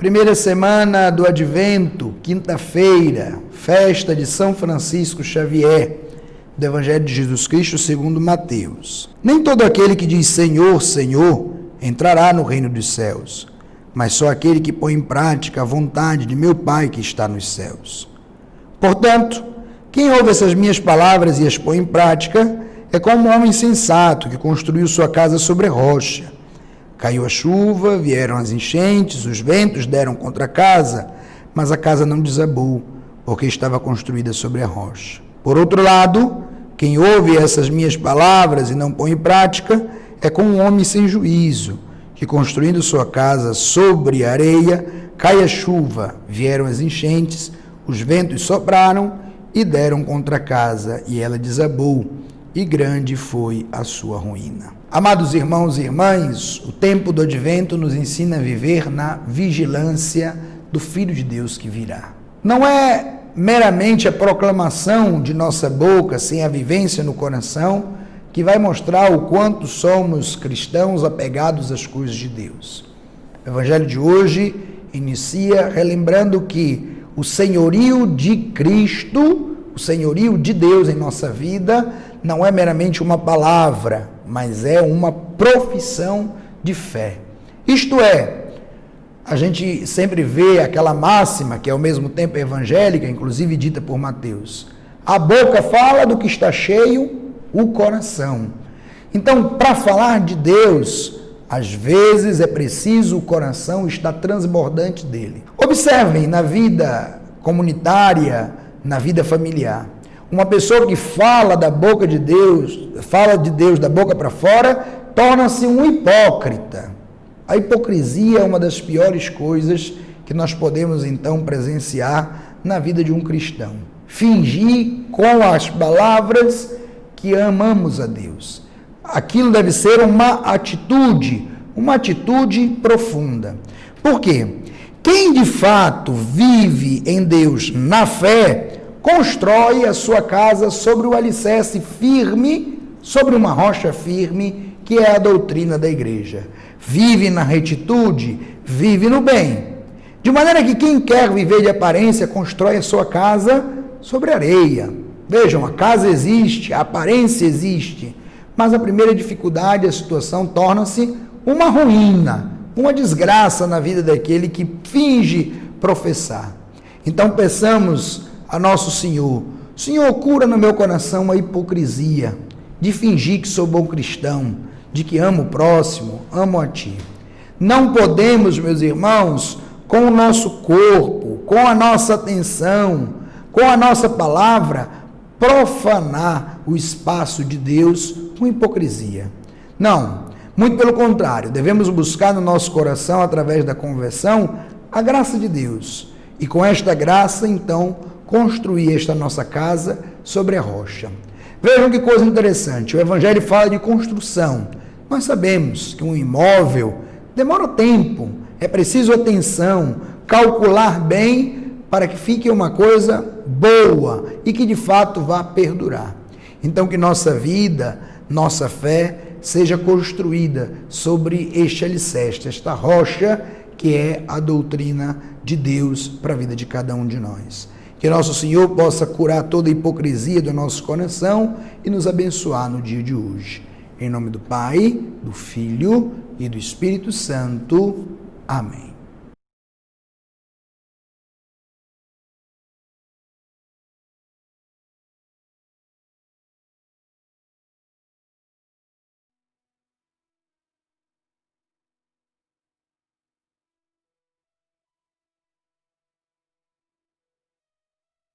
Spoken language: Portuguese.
Primeira semana do Advento, quinta-feira, festa de São Francisco Xavier, do Evangelho de Jesus Cristo segundo Mateus. Nem todo aquele que diz Senhor, Senhor, entrará no reino dos céus, mas só aquele que põe em prática a vontade de meu Pai que está nos céus. Portanto, quem ouve essas minhas palavras e as põe em prática é como um homem sensato que construiu sua casa sobre rocha. Caiu a chuva, vieram as enchentes, os ventos deram contra a casa, mas a casa não desabou, porque estava construída sobre a rocha. Por outro lado, quem ouve essas minhas palavras e não põe em prática é como um homem sem juízo, que construindo sua casa sobre a areia, cai a chuva, vieram as enchentes, os ventos sopraram e deram contra a casa, e ela desabou, e grande foi a sua ruína. Amados irmãos e irmãs, o tempo do Advento nos ensina a viver na vigilância do Filho de Deus que virá. Não é meramente a proclamação de nossa boca, sem a vivência no coração, que vai mostrar o quanto somos cristãos apegados às coisas de Deus. O Evangelho de hoje inicia relembrando que o senhorio de Cristo, o senhorio de Deus em nossa vida, não é meramente uma palavra, mas é uma profissão de fé. Isto é, a gente sempre vê aquela máxima, que é ao mesmo tempo evangélica, inclusive dita por Mateus. A boca fala do que está cheio o coração. Então, para falar de Deus, às vezes é preciso o coração estar transbordante dele. Observem na vida comunitária, na vida familiar. Uma pessoa que fala da boca de Deus, fala de Deus da boca para fora, torna-se um hipócrita. A hipocrisia é uma das piores coisas que nós podemos então presenciar na vida de um cristão. Fingir com as palavras que amamos a Deus. Aquilo deve ser uma atitude profunda. Por quê? Quem de fato vive em Deus na fé, constrói a sua casa sobre o alicerce firme, sobre uma rocha firme, que é a doutrina da igreja. Vive na retitude, vive no bem. De maneira que quem quer viver de aparência, constrói a sua casa sobre areia. Vejam, a casa existe, a aparência existe, mas a primeira dificuldade, a situação torna-se uma ruína, uma desgraça na vida daquele que finge professar. Então peçamos a nosso Senhor: Senhor, cura no meu coração a hipocrisia de fingir que sou bom cristão, de que amo o próximo, amo a Ti. Não podemos, meus irmãos, com o nosso corpo, com a nossa atenção, com a nossa palavra, profanar o espaço de Deus com hipocrisia. Não, muito pelo contrário, devemos buscar no nosso coração, através da conversão, a graça de Deus. E com esta graça, então, construir esta nossa casa sobre a rocha. Vejam que coisa interessante, o Evangelho fala de construção. Nós sabemos que um imóvel demora tempo, é preciso atenção, calcular bem para que fique uma coisa boa e que de fato vá perdurar. Então que nossa vida, nossa fé seja construída sobre este alicerce, esta rocha que é a doutrina de Deus para a vida de cada um de nós. Que nosso Senhor possa curar toda a hipocrisia do nosso coração e nos abençoar no dia de hoje. Em nome do Pai, do Filho e do Espírito Santo. Amém.